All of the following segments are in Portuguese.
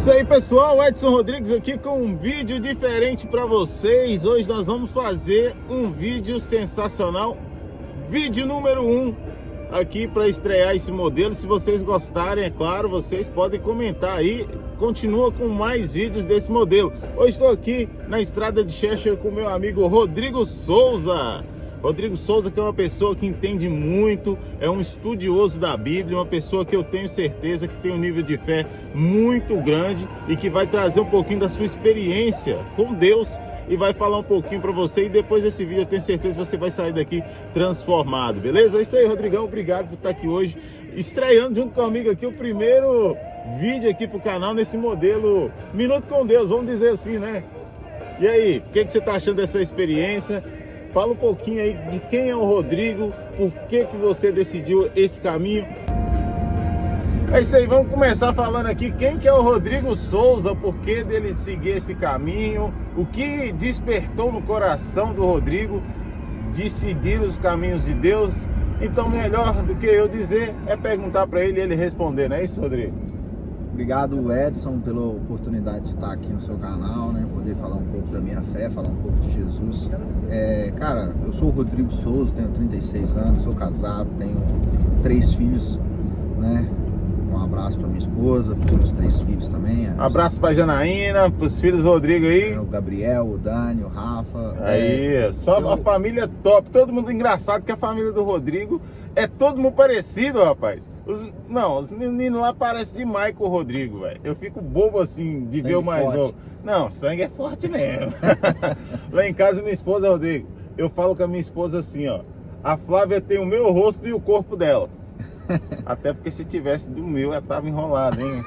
isso aí, pessoal, Edson Rodrigues aqui com um vídeo diferente para vocês. Hoje nós vamos fazer um vídeo sensacional, vídeo número 1 aqui para estrear esse modelo. Se vocês gostarem, é claro, vocês podem comentar aí. Continua com mais vídeos desse modelo. Hoje estou aqui na estrada de Cheshire com meu amigo Rodrigo Souza. Rodrigo Souza, que é uma pessoa que entende muito, é um estudioso da Bíblia, uma pessoa que eu tenho certeza que tem um nível de fé muito grande e que vai trazer um pouquinho da sua experiência com Deus e vai falar um pouquinho para você. E depois desse vídeo eu tenho certeza que você vai sair daqui transformado, beleza? É isso aí, Rodrigão, obrigado por estar aqui hoje, estreando junto comigo aqui o primeiro vídeo aqui pro canal nesse modelo Minuto com Deus, vamos dizer assim, né? E aí, o que você está achando dessa experiência? Fala um pouquinho aí de quem é o Rodrigo, por que você decidiu esse caminho. É isso aí, vamos começar falando aqui quem que é o Rodrigo Souza, por que dele seguir esse caminho, o que despertou no coração do Rodrigo de seguir os caminhos de Deus. Então melhor do que eu dizer é perguntar para ele e ele responder, não é isso, Rodrigo? Obrigado, Edson, pela oportunidade de estar aqui no seu canal, né? Poder falar um pouco da minha fé, falar um pouco de Jesus. Cara, eu sou o Rodrigo Souza, tenho 36 anos, sou casado, tenho 3 filhos, né? Um abraço para minha esposa, para os meus 3 filhos também. Abraço para Janaína, para os filhos do Rodrigo aí. O Gabriel, o Dani, o Rafa. Aí, só a família top, todo mundo engraçado, que a família do Rodrigo é todo mundo parecido, rapaz. Os meninos lá parecem demais com o Rodrigo, velho. Eu fico bobo assim de Sangue ver o mais forte. novo. Não, sangue é forte mesmo. Lá em casa, minha esposa, Rodrigo, eu falo com a minha esposa assim, ó. A Flávia tem o meu rosto e o corpo dela. Até porque se tivesse do meu, eu tava enrolado, hein?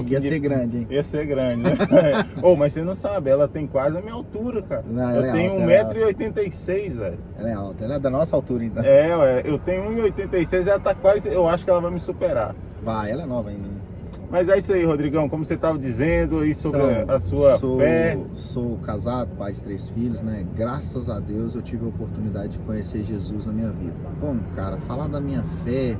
Ia ser grande, hein? Ia ser grande, né? Mas você não sabe, ela tem quase a minha altura, cara. Não, eu tenho 1,86 m, velho. Ela é alta, ela é da nossa altura, então. Eu tenho 1,86 m, ela tá quase, eu acho que ela vai me superar. Vai, ela é nova ainda. Mas é isso aí, Rodrigão, como você estava dizendo aí sobre a sua fé. Sou casado, pai de 3 filhos, né? Graças a Deus eu tive a oportunidade de conhecer Jesus na minha vida. Bom, cara, falar da minha fé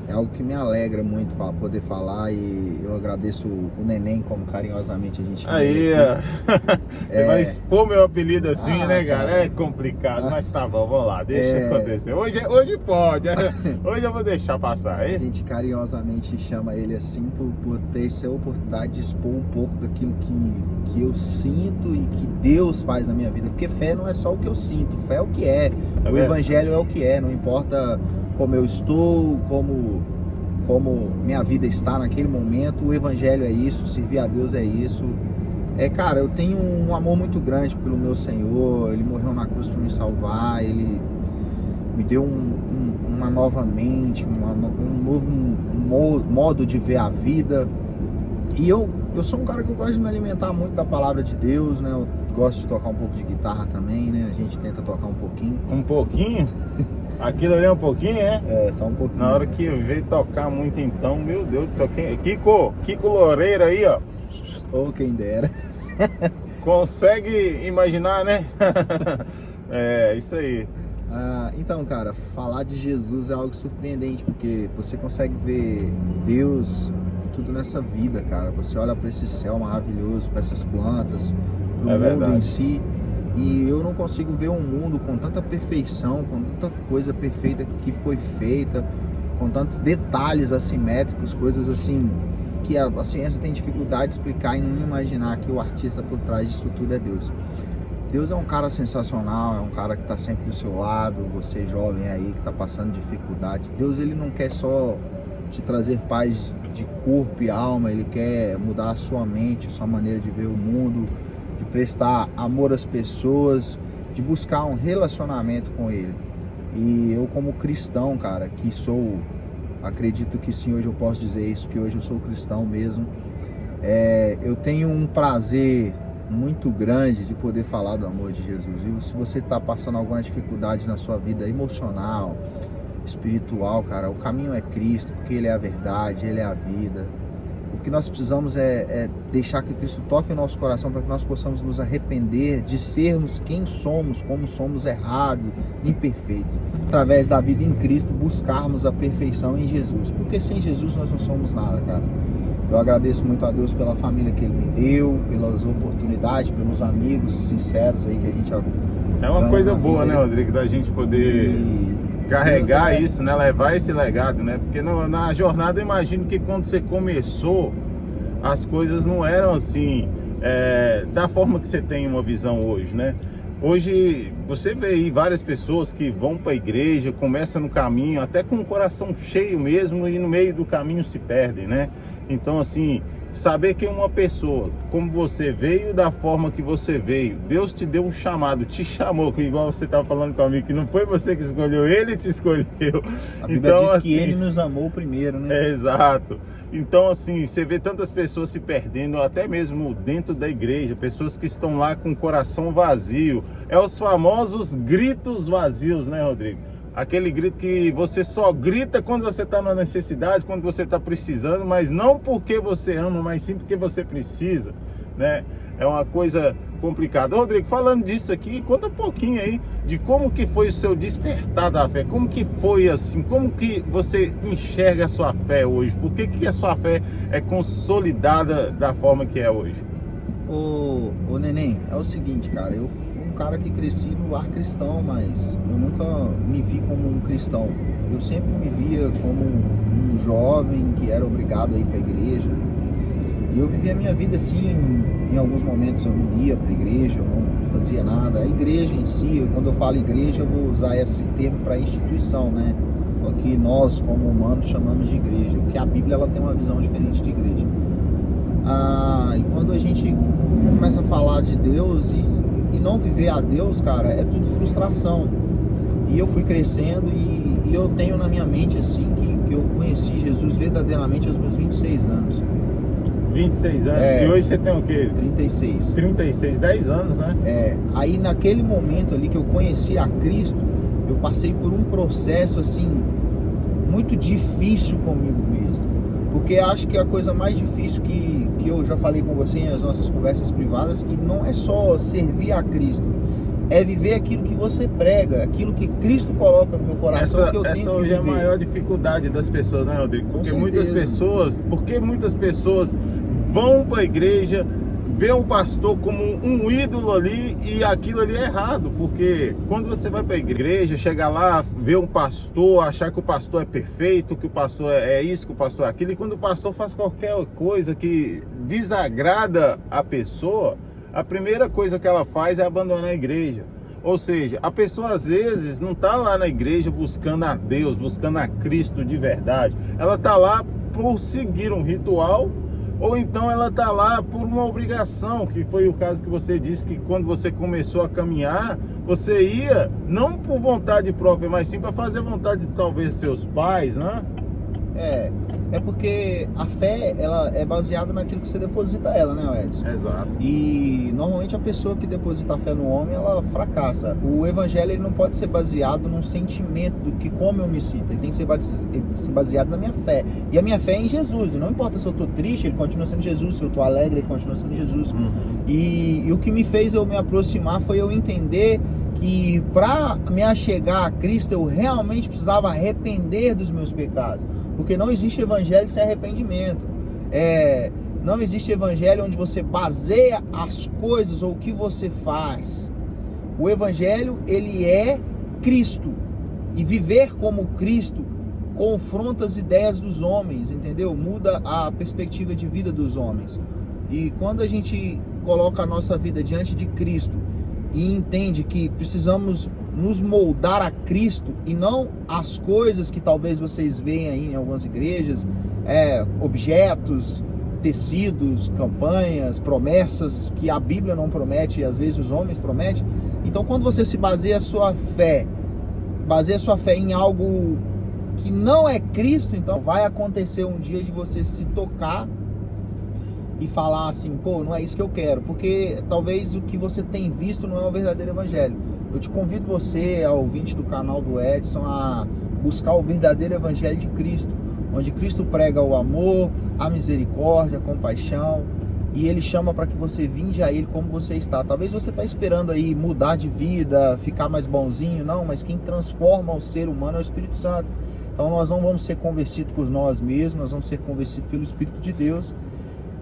é algo que me alegra muito poder falar, e eu agradeço o Neném, como carinhosamente a gente chama. Aí, você vai expor meu apelido assim, né, cara? É complicado, mas tá bom, vamos lá, deixa acontecer. Hoje pode, hoje eu vou deixar passar. A gente carinhosamente chama ele assim por ter essa oportunidade de expor um pouco daquilo que eu sinto e que Deus faz na minha vida. Porque fé não é só o que eu sinto, fé é o que é. O Evangelho é o que é, não importa como eu estou, como minha vida está naquele momento, o Evangelho é isso, servir a Deus é isso. Cara, eu tenho um amor muito grande pelo meu Senhor, Ele morreu na cruz para me salvar, Ele me deu uma nova mente, um novo modo de ver a vida. E eu sou um cara que eu gosto de me alimentar muito da palavra de Deus, né? Eu gosto de tocar um pouco de guitarra também, né? A gente tenta tocar um pouquinho. Um pouquinho? Aquilo ali é um pouquinho, né? Só um pouquinho. Na hora que veio tocar muito então, meu Deus do céu, Kiko Loureiro aí, ó. Ou quem dera. Consegue imaginar, né? Isso aí. Então, cara, falar de Jesus é algo surpreendente, porque você consegue ver Deus tudo nessa vida, cara. Você olha para esse céu maravilhoso, para essas plantas, para o mundo em si. E eu não consigo ver um mundo com tanta perfeição, com tanta coisa perfeita que foi feita, com tantos detalhes assimétricos, coisas assim que a ciência tem dificuldade de explicar e não imaginar que o artista por trás disso tudo é Deus. Deus é um cara sensacional, é um cara que está sempre do seu lado, você jovem aí que está passando dificuldade. Deus, ele não quer só te trazer paz de corpo e alma, ele quer mudar a sua mente, a sua maneira de ver o mundo, de prestar amor às pessoas, de buscar um relacionamento com Ele. E eu, como cristão, cara, que sou, acredito que sim, hoje eu posso dizer isso, que hoje eu sou cristão mesmo, eu tenho um prazer muito grande de poder falar do amor de Jesus. E se você está passando alguma dificuldade na sua vida emocional, espiritual, cara, o caminho é Cristo, porque Ele é a verdade, Ele é a vida. O que nós precisamos é deixar que Cristo toque o nosso coração para que nós possamos nos arrepender de sermos quem somos, como somos errados, imperfeitos. Através da vida em Cristo, buscarmos a perfeição em Jesus. Porque sem Jesus nós não somos nada, cara. Eu agradeço muito a Deus pela família que Ele me deu, pelas oportunidades, pelos amigos sinceros aí que a gente é uma coisa boa, né, Rodrigo, da gente poder carregar isso, né, levar esse legado, né, porque na jornada eu imagino que quando você começou, as coisas não eram assim, da forma que você tem uma visão hoje, né? Hoje você vê aí várias pessoas que vão para a igreja, começam no caminho, até com o coração cheio mesmo, e no meio do caminho se perdem, né? Então, assim, saber que uma pessoa, como você veio, da forma que você veio, Deus te deu um chamado, te chamou, que igual você estava falando comigo, que não foi você que escolheu, Ele te escolheu. A Bíblia então, diz assim, que Ele nos amou primeiro, né? Exato. Então, assim, você vê tantas pessoas se perdendo, até mesmo dentro da igreja, pessoas que estão lá com o coração vazio. É os famosos gritos vazios, né, Rodrigo? Aquele grito que você só grita quando você está na necessidade, quando você está precisando, mas não porque você ama, mas sim porque você precisa, né? É uma coisa complicada. Rodrigo, falando disso aqui, conta um pouquinho aí de como que foi o seu despertar da fé. Como que foi assim? Como que você enxerga a sua fé hoje? Por que a sua fé é consolidada da forma que é hoje? Ô Neném, é o seguinte, cara, eu fui um cara que cresci no lar cristão, mas eu nunca me vi como um cristão. Eu sempre me via como um jovem que era obrigado a ir para a igreja. E eu vivia a minha vida assim, em alguns momentos eu não ia para a igreja, eu não fazia nada. A igreja em si, quando eu falo igreja, eu vou usar esse termo para instituição, né? O que nós, como humanos, chamamos de igreja. Porque a Bíblia ela tem uma visão diferente de igreja. E quando a gente começa a falar de Deus e não viver a Deus, cara, é tudo frustração. E eu fui crescendo e eu tenho na minha mente assim que eu conheci Jesus verdadeiramente aos meus 26 anos. 26 anos. E hoje você tem o quê? 36. 36, 10 anos, né? Aí naquele momento ali que eu conheci a Cristo, eu passei por um processo assim muito difícil comigo mesmo. Porque acho que a coisa mais difícil que eu já falei com você nas nossas conversas privadas, que não é só servir a Cristo, é viver aquilo que você prega, aquilo que Cristo coloca no meu coração, que eu tenho que viver. Essa hoje é a maior dificuldade das pessoas, né, Rodrigo? Porque muitas pessoas vão para a igreja, vê um pastor como um ídolo ali, e aquilo ali é errado, porque quando você vai para a igreja, chega lá, vê um pastor, achar que o pastor é perfeito, que o pastor é isso, que o pastor é aquilo, e quando o pastor faz qualquer coisa que desagrada a pessoa, a primeira coisa que ela faz é abandonar a igreja. Ou seja, a pessoa às vezes não está lá na igreja buscando a Deus, buscando a Cristo de verdade. Ela está lá por seguir um ritual, ou então ela está lá por uma obrigação, que foi o caso que você disse, que quando você começou a caminhar, você ia não por vontade própria, mas sim para fazer a vontade de talvez seus pais, né? É porque a fé, ela é baseada naquilo que você deposita ela, né, Edson? Exato. E normalmente a pessoa que deposita a fé no homem, ela fracassa. O evangelho, ele não pode ser baseado num sentimento do que como eu me sinto. Ele tem que ser baseado na minha fé. E a minha fé é em Jesus. E não importa se eu tô triste, ele continua sendo Jesus. Se eu tô alegre, ele continua sendo Jesus. E o que me fez eu me aproximar foi eu entender que para me achegar a Cristo eu realmente precisava arrepender dos meus pecados, porque não existe evangelho sem arrependimento. Não existe evangelho onde você baseia as coisas ou o que você faz. O evangelho, ele é Cristo, e viver como Cristo confronta as ideias dos homens, entendeu? Muda a perspectiva de vida dos homens. E quando a gente coloca a nossa vida diante de Cristo e entende que precisamos nos moldar a Cristo e não as coisas que talvez vocês veem aí em algumas igrejas, objetos, tecidos, campanhas, promessas que a Bíblia não promete e às vezes os homens prometem. Então quando você se baseia a sua fé em algo que não é Cristo, então vai acontecer um dia de você se tocar e falar assim, pô, não é isso que eu quero, porque talvez o que você tem visto não é o verdadeiro evangelho. Eu te convido você, ao ouvinte do canal do Edson, a buscar o verdadeiro evangelho de Cristo, onde Cristo prega o amor, a misericórdia, a compaixão, e ele chama para que você vinde a ele como você está. Talvez você está esperando aí mudar de vida, ficar mais bonzinho, não, mas quem transforma o ser humano é o Espírito Santo. Então nós não vamos ser convencidos por nós mesmos, nós vamos ser convencidos pelo Espírito de Deus.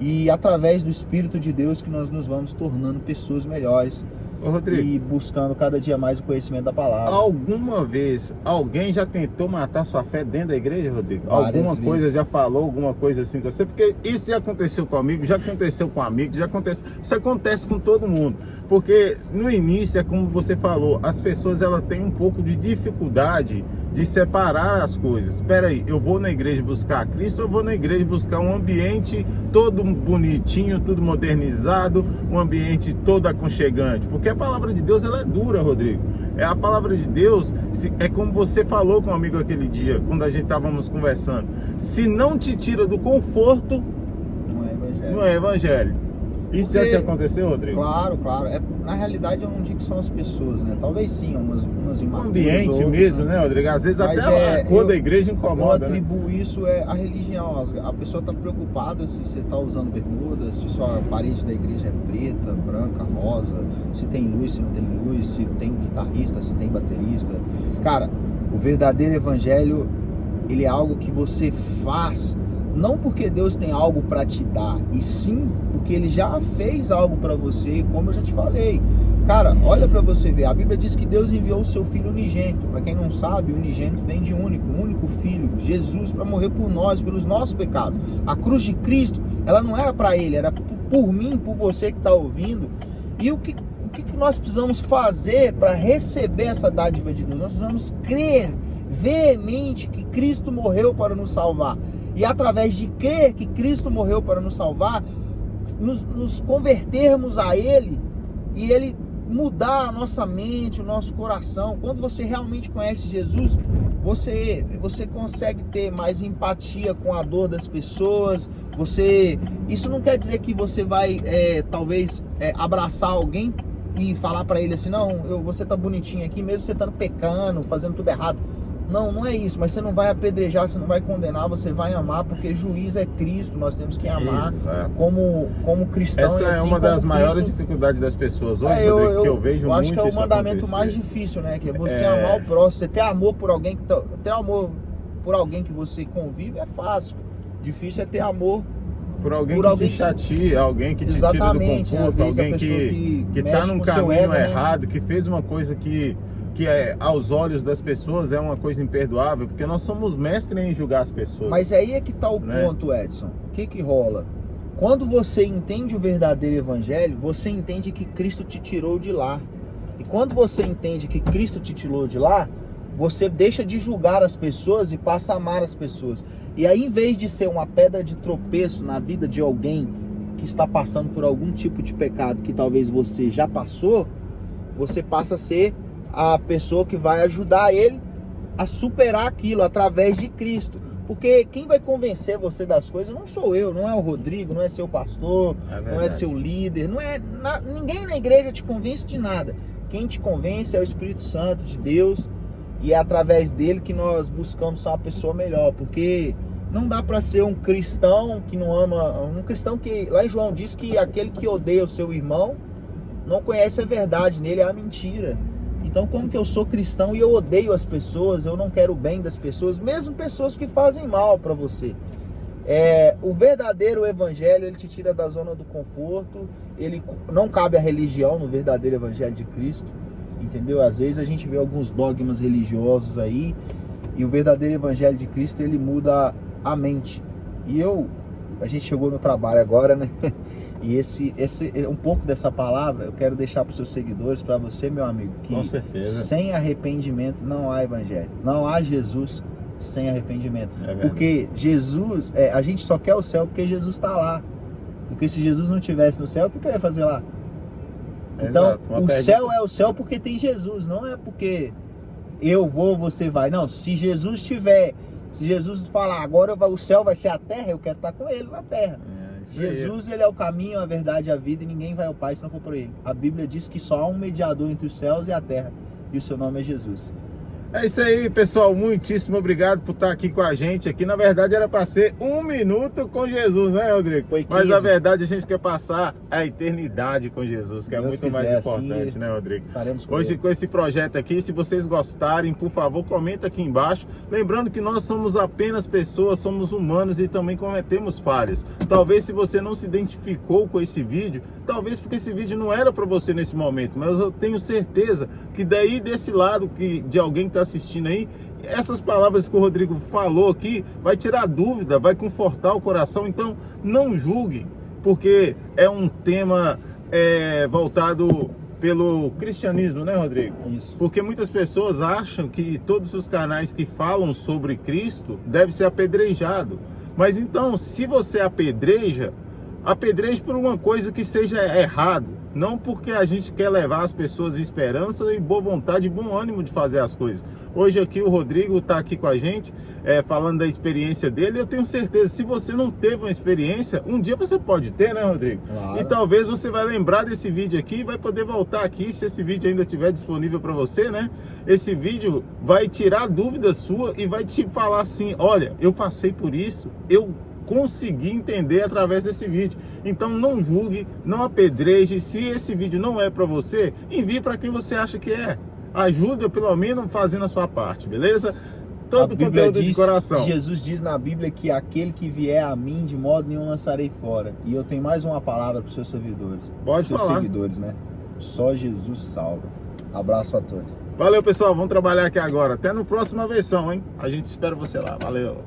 E através do Espírito de Deus que nós nos vamos tornando pessoas melhores. Ô, Rodrigo, E buscando cada dia mais o conhecimento da palavra. alguma vez alguém já tentou matar sua fé dentro da igreja, Rodrigo? Várias Alguma coisa vezes. já falou, alguma coisa assim com você? Porque isso já aconteceu comigo, já aconteceu com amigos, já acontece. Isso acontece com todo mundo. Porque no início, é como você falou, as pessoas elas têm um pouco de dificuldade de separar as coisas. Espera aí, eu vou na igreja buscar Cristo, ou eu vou na igreja buscar um ambiente todo bonitinho, tudo modernizado, um ambiente todo aconchegante? Porque a palavra de Deus ela é dura, Rodrigo. A palavra de Deus é como você falou com um amigo aquele dia, quando a gente estávamos conversando. Se não te tira do conforto, Não é evangelho. não é evangelho. Isso já Porque- te aconteceu, Rodrigo? Claro, claro. Na realidade eu não digo que são as pessoas, né? Talvez sim, umas O imaturas, ambiente outras, mesmo, né, Rodrigo? Às vezes Mas até a cor eu- da igreja Eu incomoda, né? atribuo isso à religião. A pessoa está preocupada se você está usando bermuda, se sua parede da igreja é preta, branca, rosa, se tem luz, se não tem luz, se tem guitarrista, se tem baterista. Cara, o verdadeiro evangelho, ele é algo que você faz não porque Deus tem algo para te dar, e sim porque ele já fez algo para você, como eu já te falei. Cara, olha para você ver, a Bíblia diz que Deus enviou o seu Filho unigênito. Para quem não sabe, unigênito vem de único Filho, Jesus, para morrer por nós, pelos nossos pecados. A cruz de Cristo, ela não era para ele, era por mim, por você que está ouvindo. E o que nós precisamos fazer para receber essa dádiva de Deus? Nós precisamos crer veemente que Cristo morreu para nos salvar. E através de crer que Cristo morreu para nos salvar, nos convertermos a Ele e Ele mudar a nossa mente, o nosso coração. Quando você realmente conhece Jesus, você consegue ter mais empatia com a dor das pessoas. Isso não quer dizer que você vai talvez abraçar alguém e falar para ele assim, não, você tá bonitinho aqui, mesmo você tá pecando, fazendo tudo errado. Não é isso, mas você não vai apedrejar, você não vai condenar, você vai amar, porque juiz é Cristo, nós temos que amar. Exato. como cristão. Essa e assim é uma das como maiores Cristo. dificuldades das pessoas hoje, Rodrigo, que eu vejo Eu muito acho que é o isso mandamento acontecer. mais difícil, né? Que é você amar o próximo, você ter amor por alguém ter amor por alguém que você convive é fácil. Difícil é ter amor Por alguém por que alguém te chateia, alguém que te Exatamente, tira do às conforto, vezes a alguém pessoa que mexe tá num com o seu caminho ego, né? errado, que fez uma coisa que aos olhos das pessoas é uma coisa imperdoável, porque nós somos mestres em julgar as pessoas. Mas aí é que tá o Né? ponto, Edson. O que rola? Quando você entende o verdadeiro evangelho, você entende que Cristo te tirou de lá. E quando você entende que Cristo te tirou de lá, você deixa de julgar as pessoas e passa a amar as pessoas. E aí, em vez de ser uma pedra de tropeço na vida de alguém que está passando por algum tipo de pecado que talvez você já passou, você passa a ser a pessoa que vai ajudar ele a superar aquilo através de Cristo. Porque quem vai convencer você das coisas não sou eu, não é o Rodrigo, não é seu pastor, não é seu líder, ninguém na igreja te convence de nada. Quem te convence é o Espírito Santo de Deus, e é através dele que nós buscamos ser uma pessoa melhor. Porque não dá para ser um cristão que não ama, um cristão que, lá em João diz que aquele que odeia o seu irmão não conhece a verdade, nele é a mentira. Então, como que eu sou cristão e eu odeio as pessoas, eu não quero o bem das pessoas, mesmo pessoas que fazem mal para você? O verdadeiro evangelho, ele te tira da zona do conforto, ele não cabe a religião no verdadeiro evangelho de Cristo, entendeu? Às vezes a gente vê alguns dogmas religiosos aí, e o verdadeiro evangelho de Cristo, ele muda a mente. E a gente chegou no trabalho agora, né? E um pouco dessa palavra eu quero deixar para os seus seguidores, para você, meu amigo, que Com certeza. sem arrependimento não há evangelho, não há Jesus sem arrependimento. Porque Jesus, a gente só quer o céu porque Jesus está lá. Porque se Jesus não estivesse no céu, o que eu ia fazer lá? Então, o céu é o céu porque tem Jesus, não é porque eu vou, você vai. Não, se Jesus falar, agora o céu vai ser a terra, eu quero estar com ele na terra. Jesus, ele é o caminho, a verdade e a vida, e ninguém vai ao Pai se não for por ele. A Bíblia diz que só há um mediador entre os céus e a terra, e o seu nome é Jesus. É isso aí, pessoal. Muitíssimo obrigado por estar aqui com a gente. Aqui, na verdade, era para ser 1 minuto com Jesus, né, Rodrigo? Foi 15. Mas, na verdade, a gente quer passar a eternidade com Jesus, que é Deus muito mais quiser, importante, assim, né, Rodrigo? Estaremos com Hoje, ele. com esse projeto aqui, se vocês gostarem, por favor, comenta aqui embaixo. Lembrando que nós somos apenas pessoas, somos humanos e também cometemos falhas. Talvez se você não se identificou com esse vídeo, talvez porque esse vídeo não era para você nesse momento, mas eu tenho certeza que daí desse lado de alguém que está assistindo aí, essas palavras que o Rodrigo falou aqui vai tirar dúvida, vai confortar o coração. Então não julguem, porque é um tema voltado pelo cristianismo, né, Rodrigo? Isso. Porque muitas pessoas acham que todos os canais que falam sobre Cristo devem ser apedrejados. Mas então, se você apedreja por uma coisa que seja errado, não porque a gente quer levar as pessoas esperança e boa vontade e bom ânimo de fazer as coisas. Hoje aqui o Rodrigo está aqui com a gente, falando da experiência dele. Eu tenho certeza, se você não teve uma experiência, um dia você pode ter, né, Rodrigo? Claro. E talvez você vai lembrar desse vídeo aqui e vai poder voltar aqui, se esse vídeo ainda estiver disponível para você, né? Esse vídeo vai tirar dúvida sua e vai te falar assim, olha, eu passei por isso, eu consegui entender através desse vídeo. Então não julgue, não apedreje. Se esse vídeo não é para você, envie para quem você acha que é. Ajuda pelo menos fazendo a sua parte, beleza? Todo o conteúdo de coração. Jesus diz na Bíblia que aquele que vier a mim, de modo nenhum lançarei fora. E eu tenho mais uma palavra para os seus servidores. Pode seus falar. seguidores, né? Só Jesus salva. Abraço a todos. Valeu, pessoal. Vamos trabalhar aqui agora. Até no próxima versão, hein? A gente espera você lá. Valeu.